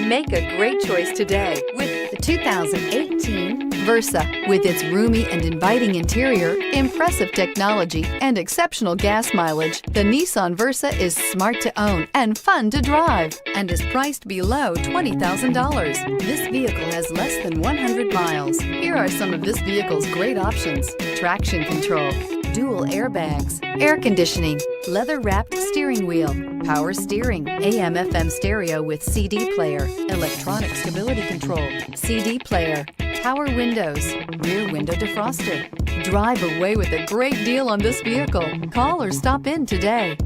Make a great choice today with the 2018 Versa. With its roomy and inviting interior, impressive technology, and exceptional gas mileage, the Nissan Versa is smart to own and fun to drive and is priced below $20,000. This vehicle has less than 100 miles. Here are some of this vehicle's great options: traction control, dual airbags, air conditioning, leather-wrapped steering wheel, power steering, AM/FM stereo with CD player, electronic stability control, CD player, power windows, rear window defroster. Drive away with a great deal on this vehicle. Call or stop in today.